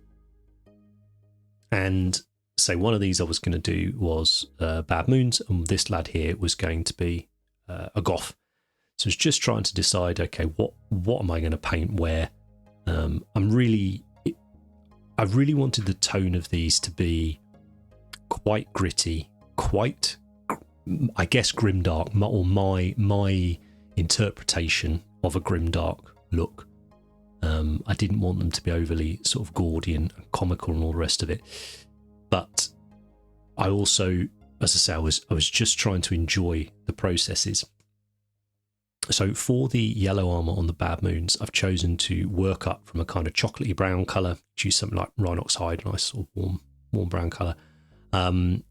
Speaker 1: And say one of these I was going to do was Bad Moons, and this lad here was going to be a goth. So it's just trying to decide, okay, what am I going to paint where? I really wanted the tone of these to be quite gritty, quite, I guess, grimdark, or my interpretation of a grimdark look. I didn't want them to be overly sort of gaudy and comical and all the rest of it. But I also, as I say, I was just trying to enjoy the processes. So for the yellow armour on the Bad Moons, I've chosen to work up from a kind of chocolatey brown colour, choose something like Rhinox hide, nice sort of warm brown colour. And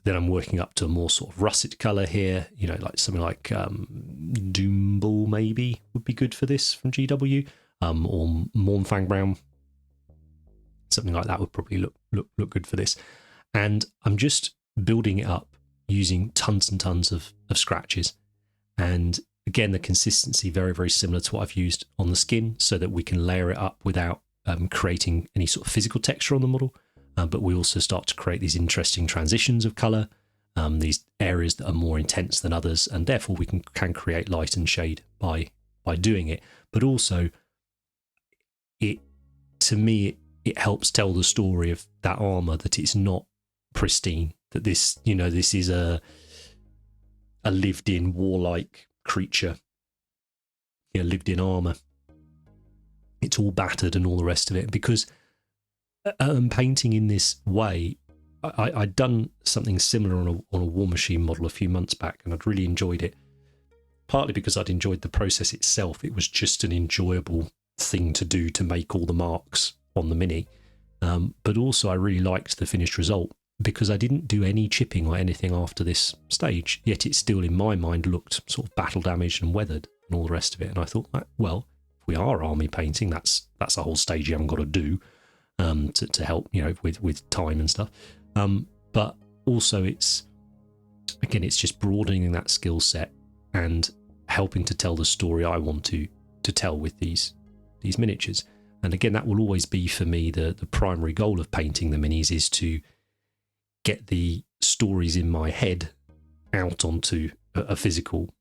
Speaker 1: then I'm working up to a more sort of russet colour here, like something like Doomball maybe would be good for this from GW, or Mornfang brown. Something like that would probably look good for this. And I'm just building it up using tons and tons of scratches. And again, the consistency very, very similar to what I've used on the skin, so that we can layer it up without creating any sort of physical texture on the model. But we also start to create these interesting transitions of colour, these areas that are more intense than others, and therefore we can create light and shade by doing it. But also, to me, it helps tell the story of that armour, that it's not pristine, that this is a lived-in warlike creature, lived in armour. It's all battered and all the rest of it. Because painting in this way, I'd done something similar on a War Machine model a few months back, and I'd really enjoyed it. Partly because I'd enjoyed the process itself. It was just an enjoyable thing to do, to make all the marks on the mini. But also I really liked the finished result, because I didn't do any chipping or anything after this stage, yet it still, in my mind, looked sort of battle damaged and weathered and all the rest of it. And I thought, well, if we are army painting, that's a whole stage you haven't got to do to help, with time and stuff. But also it's just broadening that skill set and helping to tell the story I want to tell with these miniatures. And again, that will always be for me the primary goal of painting the minis, is to get the stories in my head out onto a physical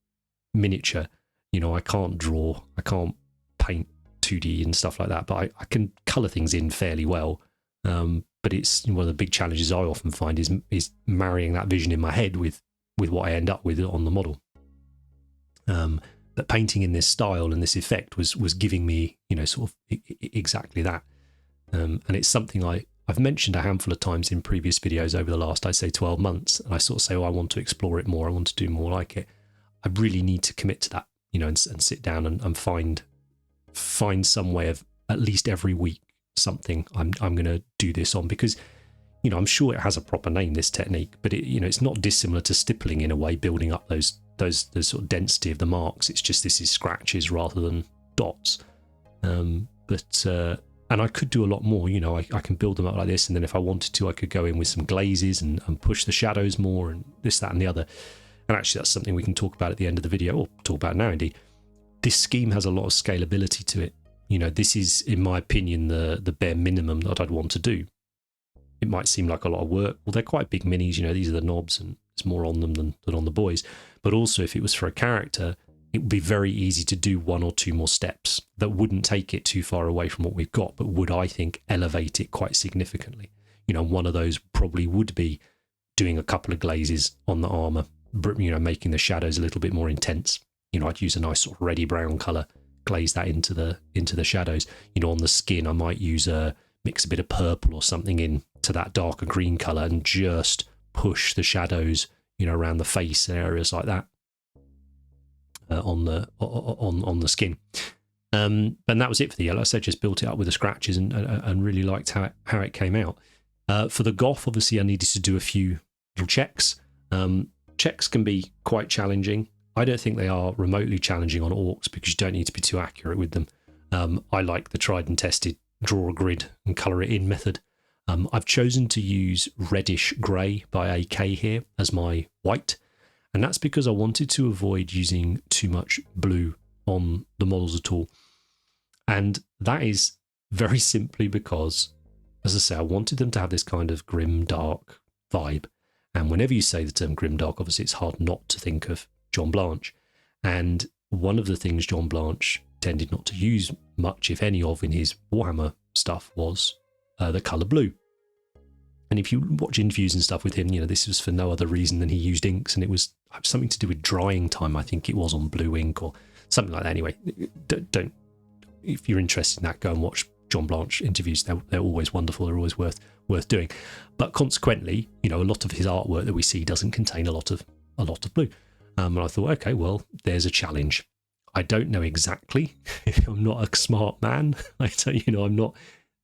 Speaker 1: miniature. I can't draw, I can't paint 2D and stuff like that, but I can colour things in fairly well. But it's one of the big challenges I often find is marrying that vision in my head with what I end up with on the model. But painting in this style and this effect was giving me, sort of exactly that. And it's something I've mentioned a handful of times in previous videos over the last, I'd say, 12 months. And I sort of say, I want to explore it more. I want to do more like it. I really need to commit to that, and sit down and find some way of at least every week something I'm going to do this on, because, I'm sure it has a proper name, this technique, but it's not dissimilar to stippling in a way, building up the sort of density of the marks. It's just this is scratches rather than dots. And I could do a lot more, I can build them up like this, and then if I wanted to, I could go in with some glazes and push the shadows more and this, that and the other. And actually that's something we can talk about at the end of the video, or talk about now indeed. This scheme has a lot of scalability to it. This is, in my opinion, the bare minimum that I'd want to do. It might seem like a lot of work. Well, they're quite big minis, these are the knobs, and there's more on them than on the boys. But also, if it was for a character, it would be very easy to do one or two more steps that wouldn't take it too far away from what we've got, but would, I think, elevate it quite significantly. One of those probably would be doing a couple of glazes on the armour, making the shadows a little bit more intense. I'd use a nice sort of reddy brown colour, glaze that into the shadows. On the skin, I might mix a bit of purple or something in to that darker green colour and just push the shadows, around the face and areas like that. On the skin, and that was it for the yellow. So I just built it up with the scratches and really liked how it came out. For the goth, obviously, I needed to do a few little checks. Checks can be quite challenging. I don't think they are remotely challenging on Orks, because you don't need to be too accurate with them. I like the tried and tested draw a grid and colour it in method. I've chosen to use reddish grey by AK here as my white. And that's because I wanted to avoid using too much blue on the models at all. And that is very simply because, as I say, I wanted them to have this kind of grim, dark vibe. And whenever you say the term grim, dark, obviously it's hard not to think of John Blanche. And one of the things John Blanche tended not to use much, if any, of in his Warhammer stuff was the colour blue. And if you watch interviews and stuff with him, this was for no other reason than he used inks, and it was something to do with drying time, I think it was, on blue ink or something like that. Anyway, don't if you're interested in that, go and watch John Blanche interviews. They're always wonderful. They're always worth doing. But consequently, a lot of his artwork that we see doesn't contain a lot of blue. And I thought, okay, well, there's a challenge. I don't know exactly. I'm not a smart man. I'm not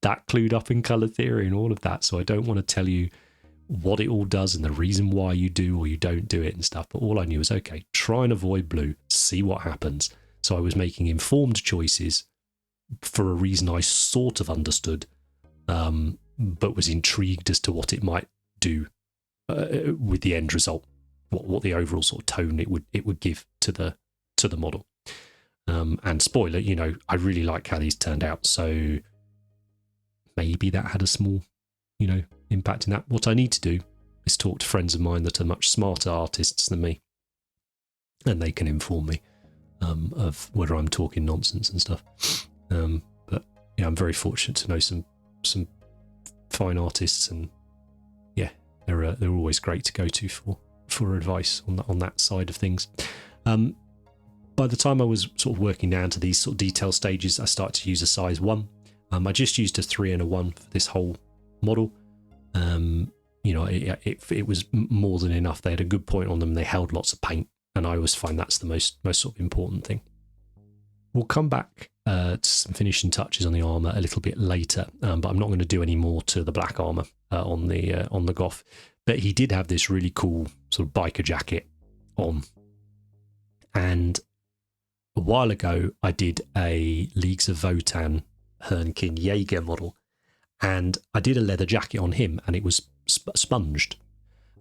Speaker 1: that clued up in colour theory and all of that. So I don't want to tell you what it all does and the reason why you do or you don't do it and stuff. But all I knew was, okay, try and avoid blue, see what happens. So I was making informed choices for a reason I sort of understood, but was intrigued as to what it might do with the end result, what the overall sort of tone it would give to the model. And spoiler, I really like how these turned out. So maybe that had a small, impact in that. What I need to do is talk to friends of mine that are much smarter artists than me, and they can inform me of whether I'm talking nonsense and stuff. But yeah, I'm very fortunate to know some fine artists, and yeah, they're always great to go to for advice on that side of things. By the time I was sort of working down to these sort of detail stages, I started to use a size 1. I just used a 3 and a 1 for this whole model. It was more than enough. They had a good point on them. They held lots of paint, and I always find that's the most sort of important thing. We'll come back to some finishing touches on the armour a little bit later, but I'm not going to do any more to the black armour on the Goth. But he did have this really cool sort of biker jacket on, and a while ago I did a Leagues of Votan Hernkin Jaeger model, and I did a leather jacket on him, and it was sponged,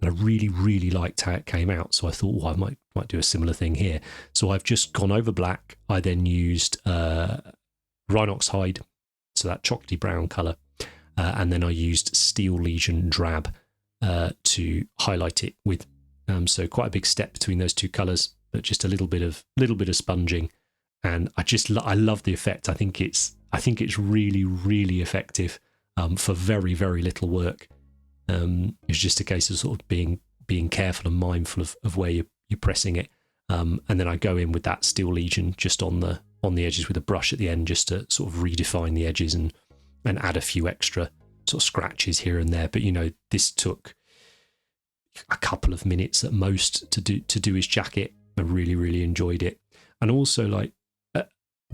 Speaker 1: and I really, really liked how it came out. So I thought, well, I might do a similar thing here. So I've just gone over black. I then used Rhinox hide, so that chocolatey brown colour, and then I used Steel Legion drab to highlight it with. So quite a big step between those two colours, but just a little bit of sponging, and I love the effect. I think it's really, really effective for very, very little work. It's just a case of sort of being careful and mindful of where you're pressing it, and then I go in with that Steel Legion just on the edges with a brush at the end, just to sort of redefine the edges and add a few extra sort of scratches here and there. But this took a couple of minutes at most to do his jacket. I really, really enjoyed it, and also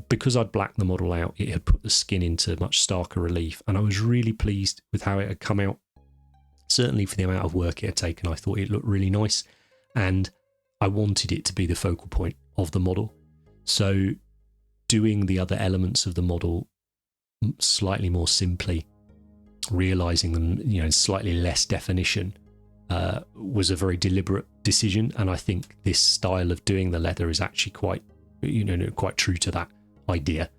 Speaker 1: because I'd blacked the model out, it had put the skin into much starker relief, and I was really pleased with how it had come out. Certainly for the amount of work it had taken, I thought it looked really nice, and I wanted it to be the focal point of the model. So doing the other elements of the model slightly more simply, realising them, in slightly less definition, was a very deliberate decision, and I think this style of doing the leather is actually quite true to that idea,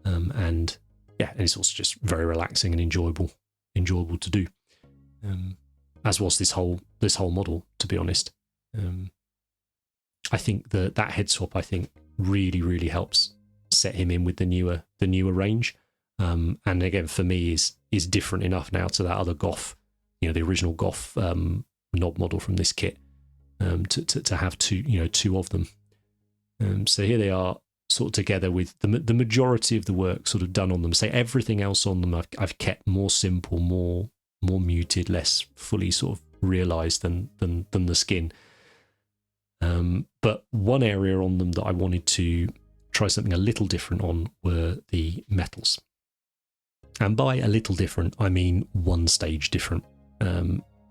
Speaker 1: and it's also just very relaxing and enjoyable to do, as was this whole model, to be honest. I think that head swap really, really helps set him in with the newer range, and again for me is different enough now to that other Goth, the original Goth knob model from this kit, to have two of them. So here they are, sort of together with the majority of the work sort of done on them. Say everything else on them I've kept more simple, more muted, less fully sort of realised than the skin. But one area on them that I wanted to try something a little different on were the metals. And by a little different, I mean one stage different.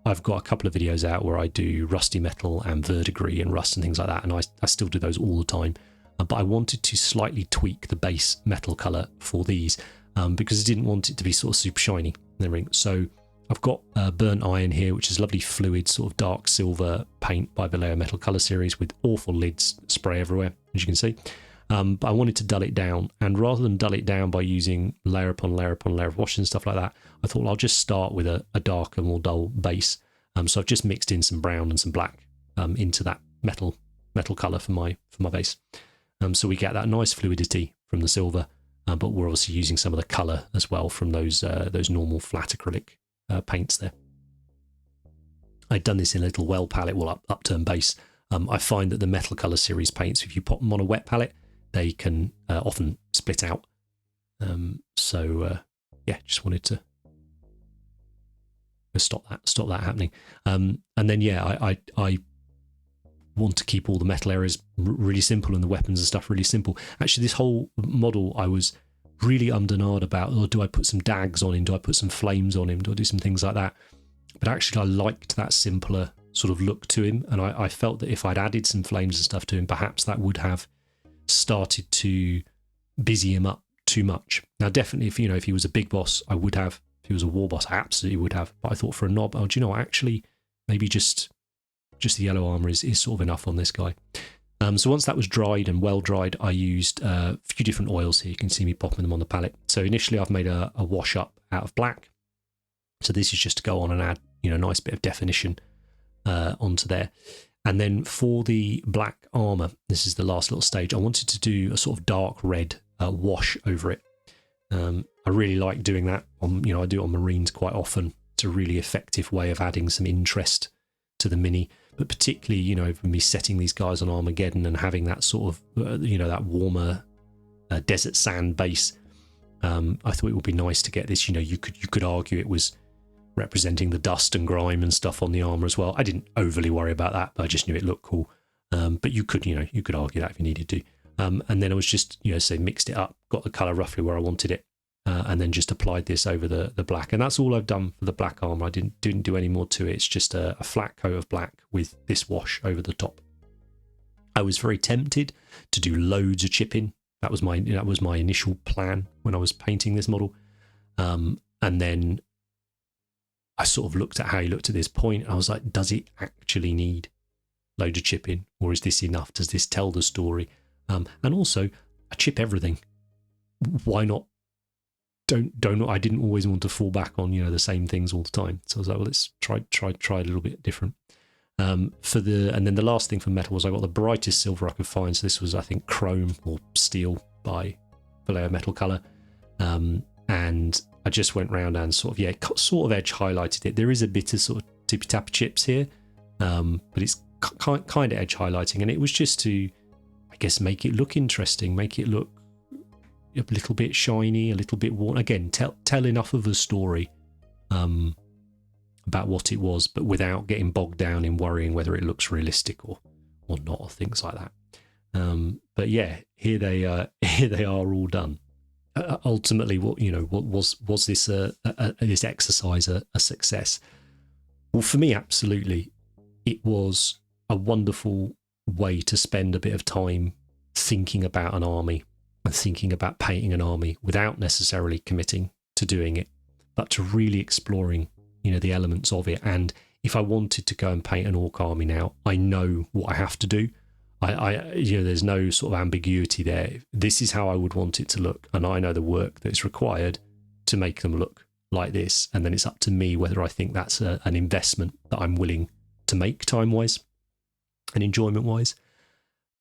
Speaker 1: I've got a couple of videos out where I do rusty metal and verdigris and rust and things like that, and I still do those all the time. But I wanted to slightly tweak the base metal colour for these, because I didn't want it to be sort of super shiny and everything. So I've got burnt iron here, which is lovely fluid sort of dark silver paint by Vallejo Metal Colour Series with awful lids, spray everywhere, as you can see. But I wanted to dull it down, and rather than dull it down by using layer upon layer upon layer of wash and stuff like that, I thought, well, I'll just start with a darker, more dull base. So I've just mixed in some brown and some black into that metal metal colour for my base. So we get that nice fluidity from the silver, but we're obviously using some of the colour as well from those normal flat acrylic paints there. I'd done this in a little well palette, upturn base. I find that the metal colour series paints, if you pop them on a wet palette, they can often split out. Just wanted to stop that happening. And then I want to keep all the metal areas really simple and the weapons and stuff really simple. Actually, this whole model I was really undenied about. Oh, do I put some dags on him? Do I put some flames on him? Do I do some things like that? But actually, I liked that simpler sort of look to him, and I felt that if I'd added some flames and stuff to him, perhaps that would have started to busy him up too much. Now, definitely, if he was a big boss, I would have. If he was a war boss, I absolutely would have. But I thought for a knob, do you know what? Actually, maybe just the yellow armour is sort of enough on this guy. So once that was dried and well dried, I used a few different oils here. You can see me popping them on the palette. So initially, I've made a wash up out of black. So this is just to go on and add, a nice bit of definition onto there. And then for the black armour, this is the last little stage, I wanted to do a sort of dark red wash over it. I really like doing that. I do it on Marines quite often. It's a really effective way of adding some interest to the mini, but particularly, for me setting these guys on Armageddon and having that sort of, that warmer desert sand base. I thought it would be nice to get this. You could argue it was representing the dust and grime and stuff on the armour as well. I didn't overly worry about that, but I just knew it looked cool. But you could argue that if you needed to. And then I was just, mixed it up, got the colour roughly where I wanted it, and then just applied this over the black. And that's all I've done for the black armour. I didn't do any more to it. It's just a flat coat of black with this wash over the top. I was very tempted to do loads of chipping. That was my initial plan when I was painting this model. And then I sort of looked at how he looked at this point. And I was like, does it actually need loads of chipping, or is this enough? Does this tell the story? And also, I chip everything. Why not? I didn't always want to fall back on the same things all the time. So I was like, well, let's try a little bit different. And then the last thing for metal was I got the brightest silver I could find. So this was, I think, chrome or steel by Vallejo Metal Colour. And I just went round and sort of edge highlighted it. There is a bit of sort of tippy tappy chips here, but it's kind of edge highlighting, and it was just to, I guess, make it look interesting, make it look a little bit shiny, a little bit worn. Again, tell enough of a story about what it was, but without getting bogged down in worrying whether it looks realistic or not, or things like that. But yeah, here they are all done. Ultimately, was this this exercise a success? Well, for me, absolutely. It was a wonderful way to spend a bit of time thinking about an army and thinking about painting an army without necessarily committing to doing it, but to really exploring, the elements of it. And if I wanted to go and paint an orc army now, I know what I have to do. There's no sort of ambiguity there. This is how I would want it to look, and I know the work that is required to make them look like this. And then it's up to me whether I think that's an investment that I'm willing to make time-wise and enjoyment-wise.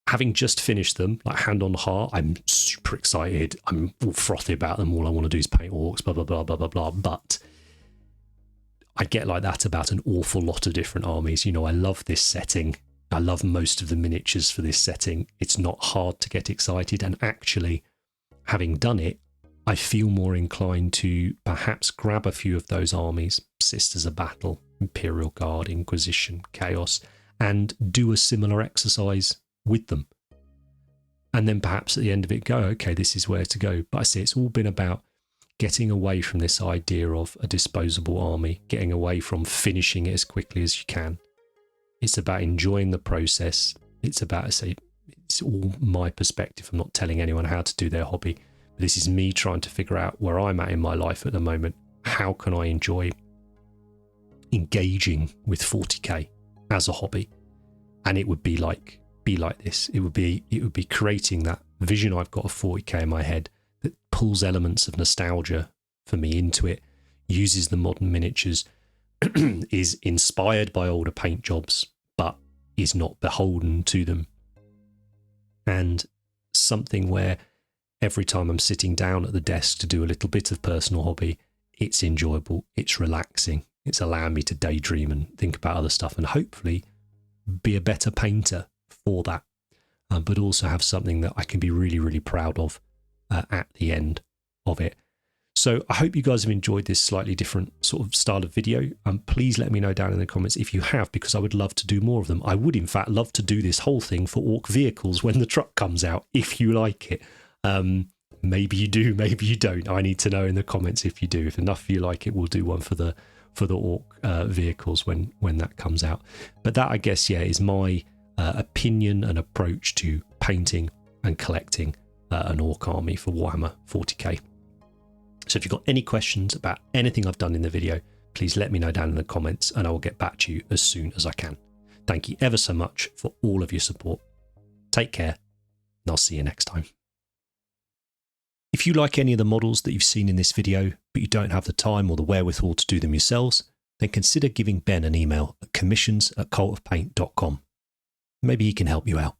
Speaker 1: Having just finished them, like hand on heart, I'm super excited. I'm all frothy about them. All I want to do is paint orcs, blah, blah, blah, blah, blah, blah. But I get like that about an awful lot of different armies. I love this setting. I love most of the miniatures for this setting. It's not hard to get excited. And actually, having done it, I feel more inclined to perhaps grab a few of those armies, Sisters of Battle, Imperial Guard, Inquisition, Chaos, and do a similar exercise with them. And then perhaps at the end of it go, okay, this is where to go. But I say it's all been about getting away from this idea of a disposable army, getting away from finishing it as quickly as you can. It's about enjoying the process. It's about, it's all my perspective. I'm not telling anyone how to do their hobby. But this is me trying to figure out where I'm at in my life at the moment. How can I enjoy engaging with 40k as a hobby? And it would be like this. It would be creating that vision I've got of 40k in my head that pulls elements of nostalgia for me into it, uses the modern miniatures, is inspired by older paint jobs, but is not beholden to them. and something where every time I'm sitting down at the desk to do a little bit of personal hobby, it's enjoyable, it's relaxing, it's allowing me to daydream and think about other stuff, and hopefully be a better painter for that, but also have something that I can be really, really proud of at the end of it. So I hope you guys have enjoyed this slightly different sort of style of video. Please let me know down in the comments if you have, because I would love to do more of them. I would, in fact, love to do this whole thing for Ork vehicles when the truck comes out, if you like it. Maybe you do, maybe you don't. I need to know in the comments if you do. If enough of you like it, we'll do one for the Ork vehicles when that comes out. But that, I guess, yeah, is my opinion and approach to painting and collecting an Ork army for Warhammer 40k. So if you've got any questions about anything I've done in the video, please let me know down in the comments and I will get back to you as soon as I can. Thank you ever so much for all of your support. Take care, and I'll see you next time. If you like any of the models that you've seen in this video, but you don't have the time or the wherewithal to do them yourselves, then consider giving Ben an email at commissions@cultofpaint.com. Maybe he can help you out.